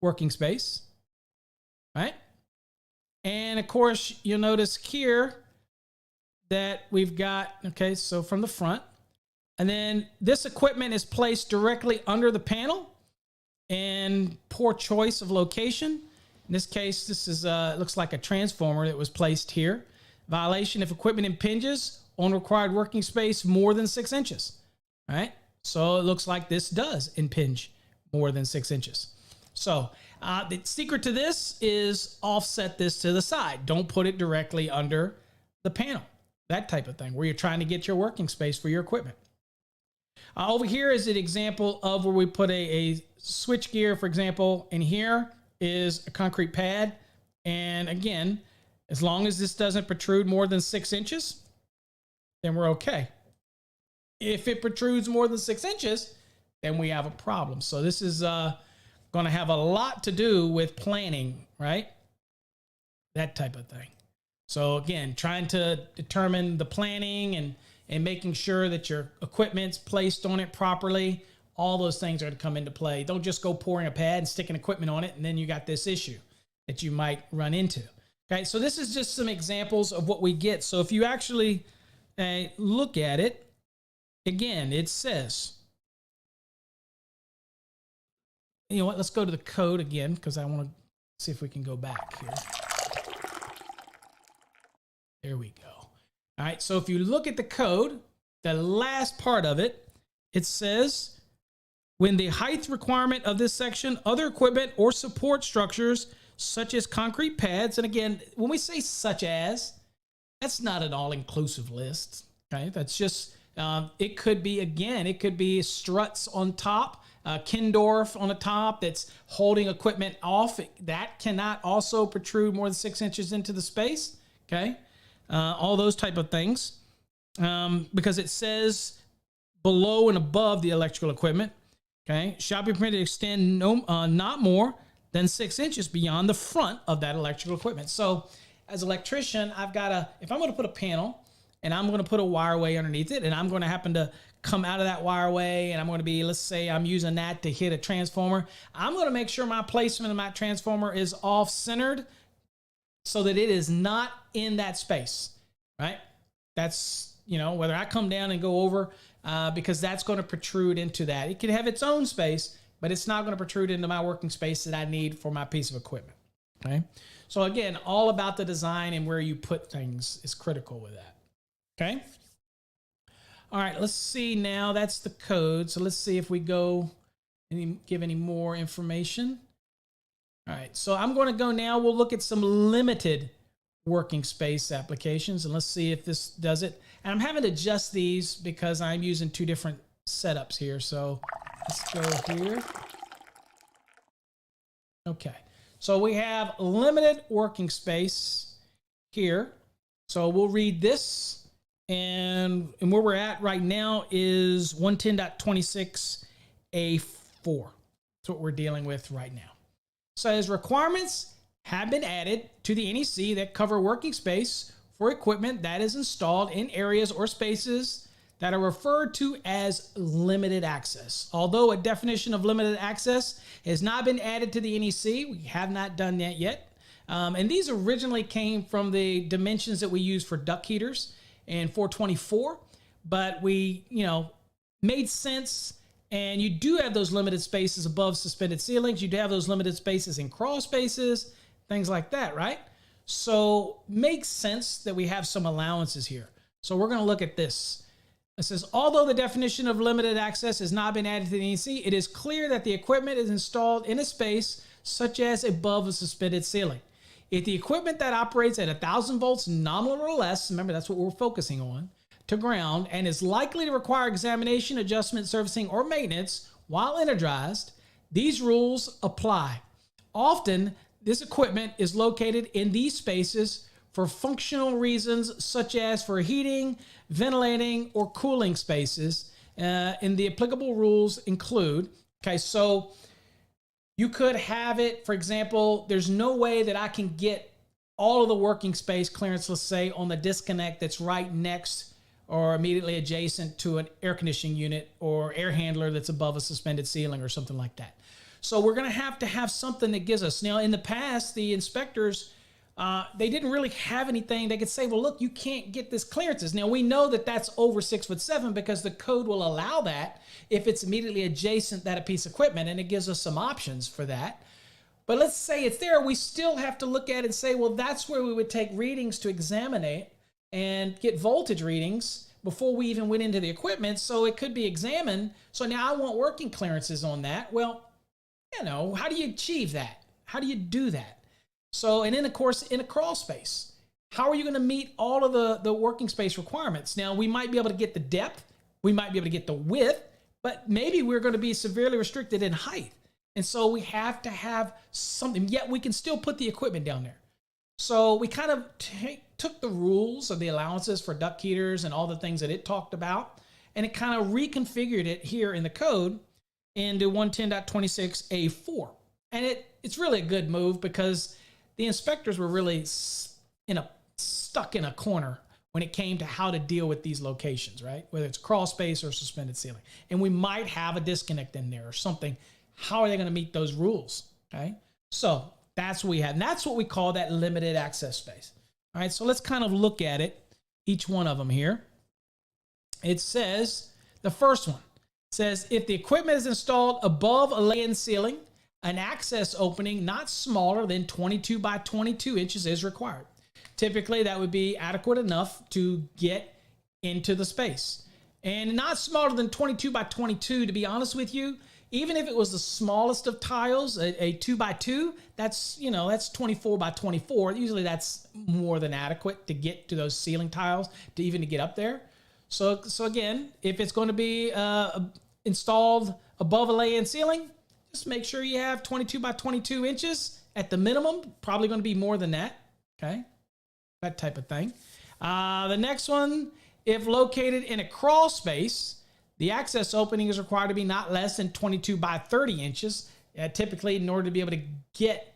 working space, right? And of course, you'll notice here that we've got, okay, so from the front, and then this equipment is placed directly under the panel, and poor choice of location. In this case, this is looks like a transformer that was placed here. Violation if equipment impinges on required working space more than 6 inches. All right. So it looks like this does impinge more than 6 inches. So the secret to this is offset this to the side. Don't put it directly under the panel. That type of thing where you're trying to get your working space for your equipment. Over here is an example of where we put a switch gear, for example, and here is a concrete pad. And again, as long as this doesn't protrude more than 6 inches, then we're okay. If it protrudes more than 6 inches, then we have a problem. So this is going to have a lot to do with planning, right? That type of thing. So again, trying to determine the planning and making sure that your equipment's placed on it properly. All those things are to come into play. Don't just go pouring a pad and sticking equipment on it, and then you got this issue that you might run into. Okay, so this is just some examples of what we get. So if you actually look at it, again, it says, you know what, let's go to the code again, because I want to see if we can go back here. There we go. All right, so if you look at the code, the last part of it, it says, when the height requirement of this section, other equipment or support structures, such as concrete pads, and again, when we say such as, that's not an all-inclusive list, okay? That's just, it could be, again, it could be struts on top, Kindorf on the top that's holding equipment off. That cannot also protrude more than 6 inches into the space, okay? All those type of things, because it says below and above the electrical equipment, okay, shall be permitted to extend not more than 6 inches beyond the front of that electrical equipment. So as an electrician, I've got to, if I'm going to put a panel and I'm going to put a wireway underneath it, and I'm going to happen to come out of that wireway, and I'm going to be, let's say I'm using that to hit a transformer, I'm going to make sure my placement of my transformer is off-centered so that it is not in that space, right? That's, you know, whether I come down and go over, because that's going to protrude into that. It can have its own space, but it's not going to protrude into my working space that I need for my piece of equipment, okay? So again, all about the design and where you put things is critical with that, okay? All right, let's see now. That's the code. So let's see if we go and give any more information. All right, so I'm going to go now. We'll look at some limited working space applications, and let's see if this does it. And I'm having to adjust these because I'm using two different setups here. So let's go here. Okay, so we have limited working space here. So we'll read this. And where we're at right now is 110.26A4. That's what we're dealing with right now. So as requirements have been added to the NEC that cover working space for equipment that is installed in areas or spaces that are referred to as limited access. Although a definition of limited access has not been added to the NEC, we have not done that yet. And these originally came from the dimensions that we use for duct heaters in 424, but we, made sense. And you do have those limited spaces above suspended ceilings. You do have those limited spaces in crawl spaces, things like that, right? So makes sense that we have some allowances here. So we're going to look at this. It says, although the definition of limited access has not been added to the NEC, it is clear that the equipment is installed in a space such as above a suspended ceiling. If the equipment that operates at 1,000 volts nominal or less, remember that's what we're focusing on, to ground and is likely to require examination, adjustment, servicing, or maintenance while energized, these rules apply. Often, this equipment is located in these spaces for functional reasons such as for heating, ventilating, or cooling spaces. And the applicable rules include, okay, so you could have it, for example, there's no way that I can get all of the working space clearance, let's say, on the disconnect that's right next or immediately adjacent to an air conditioning unit or air handler that's above a suspended ceiling or something like that. So we're going to have something that gives us. Now, in the past, the inspectors, they didn't really have anything. They could say, well, look, you can't get this clearances. Now, we know that that's over 6'7" because the code will allow that if it's immediately adjacent to that piece of equipment, and it gives us some options for that. But let's say it's there. We still have to look at it and say, well, that's where we would take readings to examine it and get voltage readings before we even went into the equipment, so it could be examined. So now I want working clearances on that. Well, how do you achieve that? How do you do that? So, and then of course, in a crawl space, how are you going to meet all of the working space requirements? Now, we might be able to get the depth, we might be able to get the width, but maybe we're going to be severely restricted in height. And so we have to have something, yet we can still put the equipment down there. So we kind of took the rules of the allowances for duct heaters and all the things that it talked about, and it kind of reconfigured it here in the code into 110.26A4. And it's really a good move because the inspectors were really stuck in a corner when it came to how to deal with these locations, right? Whether it's crawl space or suspended ceiling. And we might have a disconnect in there or something. How are they going to meet those rules? Okay. So that's what we have. And that's what we call that limited access space. All right. So let's kind of look at it, each one of them here. It says, the first one says, if the equipment is installed above a lay-in ceiling, an access opening not smaller than 22 by 22 inches is required. Typically, that would be adequate enough to get into the space. And not smaller than 22 by 22, to be honest with you, even if it was the smallest of tiles, a 2 by 2, that's 24 by 24. Usually that's more than adequate to get to those ceiling tiles, to even to get up there. So again, if it's going to be installed above a lay-in ceiling, just make sure you have 22 by 22 inches at the minimum. Probably going to be more than that. Okay, that type of thing. The next one, if located in a crawl space, the access opening is required to be not less than 22 by 30 inches, typically in order to be able to get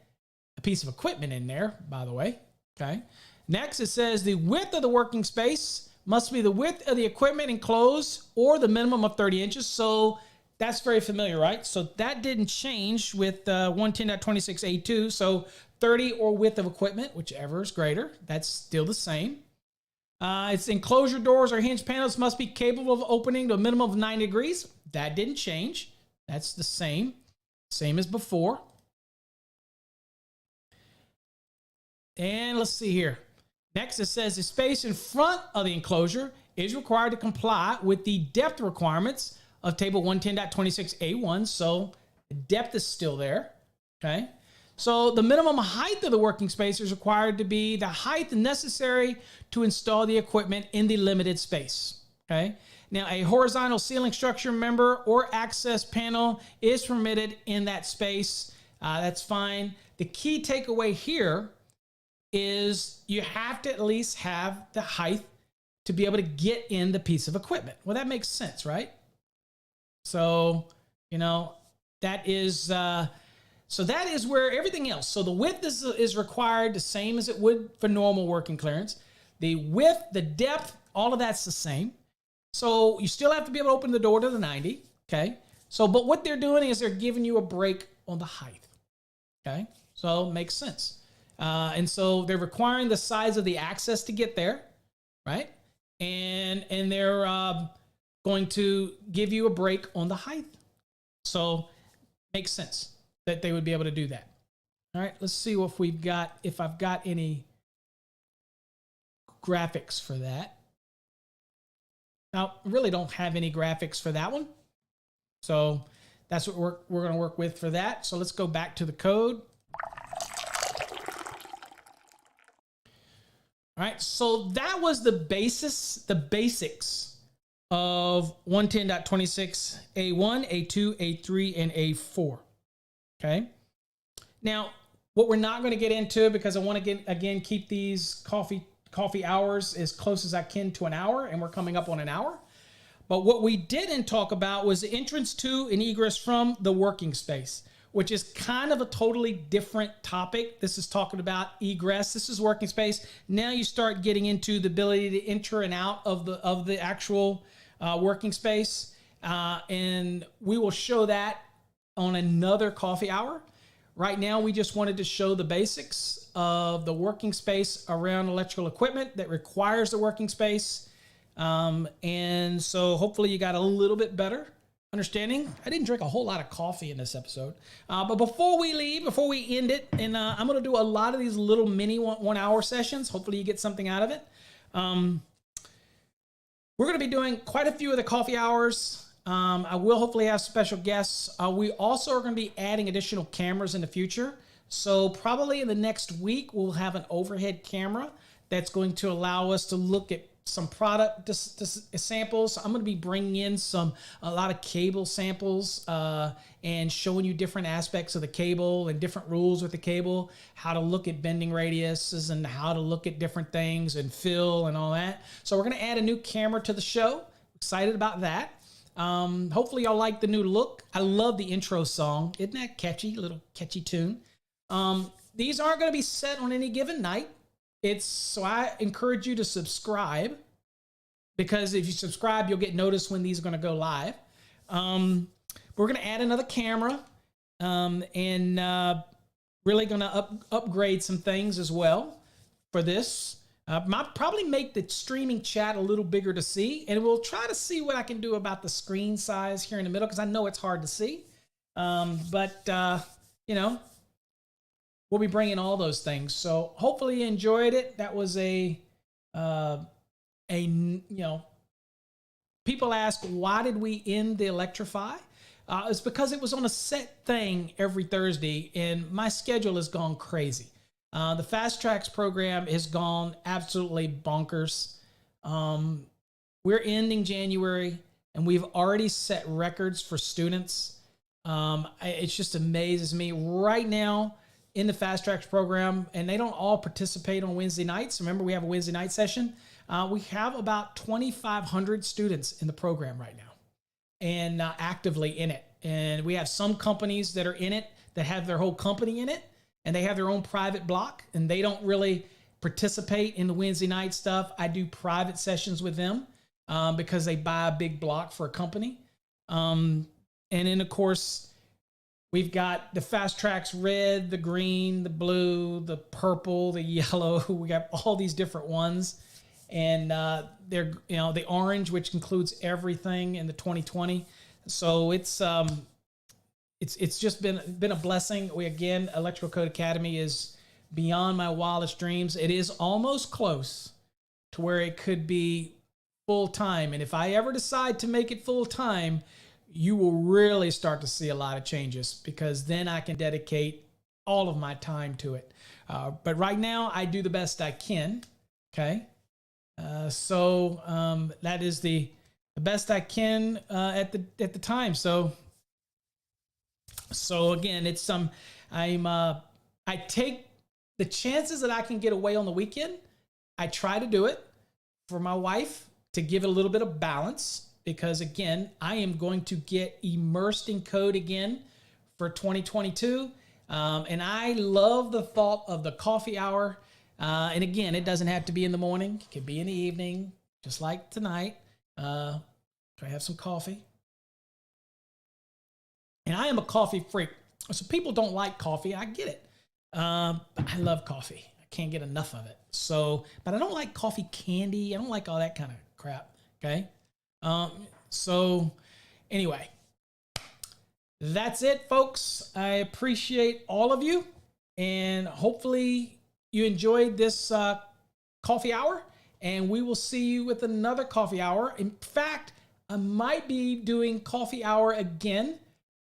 a piece of equipment in there, by the way. Okay. Next, it says the width of the working space must be the width of the equipment enclosed or the minimum of 30 inches. So that's very familiar, right? So that didn't change with 110.26A2. So 30 or width of equipment, whichever is greater, that's still the same. Its enclosure doors or hinge panels must be capable of opening to a minimum of 90 degrees. That didn't change. That's the same as before. And let's see here. Next, it says the space in front of the enclosure is required to comply with the depth requirements of table 110.26A1. So the depth is still there. Okay. So the minimum height of the working space is required to be the height necessary to install the equipment in the limited space. Okay. Now, a horizontal ceiling structure member or access panel is permitted in that space. That's fine. The key takeaway here is you have to at least have the height to be able to get in the piece of equipment. Well, that makes sense, right? So, that is... So that is where everything else. So the width is required the same as it would for normal working clearance. The width, the depth, all of that's the same. So you still have to be able to open the door to the 90. Okay. So, but what they're doing is they're giving you a break on the height. Okay. So it makes sense. And so they're requiring the size of the access to get there. Right. And they're going to give you a break on the height. So makes sense that they would be able to do that. All right. Let's see if I've got any graphics for that. Now, I really don't have any graphics for that one. So that's what we're going to work with for that. So let's go back to the code. All right, so that was the basics of 110.26 A1, A2, A3, and A4. Okay. Now, what we're not going to get into, because I want to keep these coffee hours as close as I can to an hour, and we're coming up on an hour. But what we didn't talk about was the entrance to and egress from the working space, which is kind of a totally different topic. This is talking about egress. This is working space. Now you start getting into the ability to enter and out of the actual working space. And we will show that on another coffee hour. Right now, we just wanted to show the basics of the working space around electrical equipment that requires the working space. And so hopefully you got a little bit better understanding. I didn't drink a whole lot of coffee in this episode. But before we end it, and I'm going to do a lot of these little mini 1 hour sessions. Hopefully you get something out of it. We're going to be doing quite a few of the coffee hours. I will hopefully have special guests. We also are going to be adding additional cameras in the future. So probably in the next week, we'll have an overhead camera that's going to allow us to look at some product samples. I'm going to be bringing in a lot of cable samples and showing you different aspects of the cable and different rules with the cable, how to look at bending radiuses and how to look at different things and fill and all that. So we're going to add a new camera to the show. Excited about that. Hopefully y'all like the new look. I love the intro song. Isn't that catchy? Little catchy tune. These aren't going to be set on any given night. So I encourage you to subscribe, because if you subscribe, you'll get notice when these are going to go live. We're going to add another camera, and really going to upgrade some things as well for this. Might probably make the streaming chat a little bigger to see, and we'll try to see what I can do about the screen size here in the middle, because I know it's hard to see. We'll be bringing all those things. So hopefully you enjoyed it. That was people ask, why did we end the Electrify? It's because it was on a set thing every Thursday, and my schedule has gone crazy. The Fast Tracks program has gone absolutely bonkers. We're ending January, and we've already set records for students. It just amazes me right now in the Fast Tracks program, and they don't all participate on Wednesday nights. Remember, we have a Wednesday night session. We have about 2,500 students in the program right now, and actively in it. And we have some companies that are in it that have their whole company in it, and they have their own private block, and they don't really participate in the Wednesday night stuff. I do private sessions with them because they buy a big block for a company. And then, of course, we've got the Fast Tracks red, the green, the blue, the purple, the yellow. We got all these different ones. And they're, the orange, which includes everything in the 2020. So it's just been a blessing. Electrical Code Academy is beyond my wildest dreams. It is almost close to where it could be full time. And if I ever decide to make it full time, you will really start to see a lot of changes, because then I can dedicate all of my time to it. But right now, I do the best I can. Okay. So that is the best I can at the time. So again, it's I take the chances that I can get away on the weekend. I try to do it for my wife to give it a little bit of balance, because again, I am going to get immersed in code again for 2022. And I love the thought of the coffee hour. And again, it doesn't have to be in the morning. It could be in the evening, just like tonight. Can I have some coffee? And I am a coffee freak. So people don't like coffee. I get it. But I love coffee. I can't get enough of it. So, but I don't like coffee candy. I don't like all that kind of crap. Okay. So anyway, that's it, folks. I appreciate all of you. And hopefully you enjoyed this coffee hour. And we will see you with another coffee hour. In fact, I might be doing coffee hour again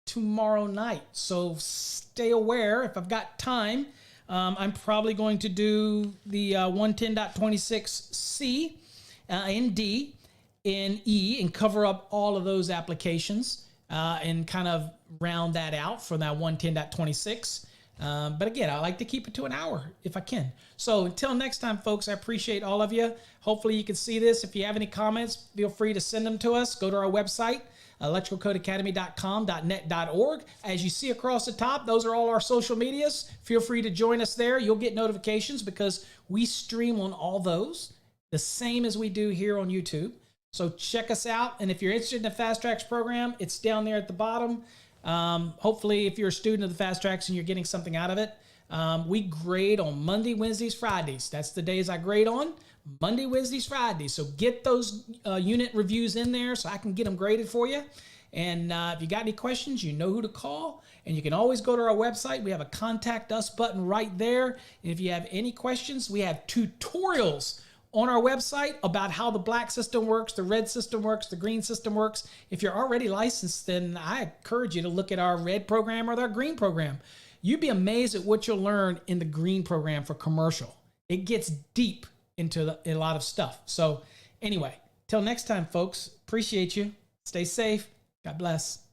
tomorrow night. So stay aware. If I've got time, I'm probably going to do the 110.26C and D and E and cover up all of those applications and kind of round that out for that 110.26. But again, I like to keep it to an hour if I can. So until next time, folks, I appreciate all of you. Hopefully you can see this. If you have any comments, feel free to send them to us. Go to our website, electricalcodeacademy.com.net.org. As you see across the top, those are all our social medias. Feel free to join us there. You'll get notifications because we stream on all those, the same as we do here on YouTube. So check us out. And if you're interested in the Fast Tracks program, it's down there at the bottom. Hopefully, if you're a student of the Fast Tracks and you're getting something out of it, we grade on Monday, Wednesdays, Fridays. That's the days I grade on. Monday, Wednesdays, Fridays. So get those unit reviews in there so I can get them graded for you. And if you got any questions, you know who to call. And you can always go to our website. We have a Contact Us button right there. And if you have any questions, we have tutorials on our website about how the black system works, the red system works, the green system works. If you're already licensed, then I encourage you to look at our red program or our green program. You'd be amazed at what you'll learn in the green program for commercial. It gets deep into a lot of stuff. So anyway, till next time, folks, appreciate you. Stay safe. God bless.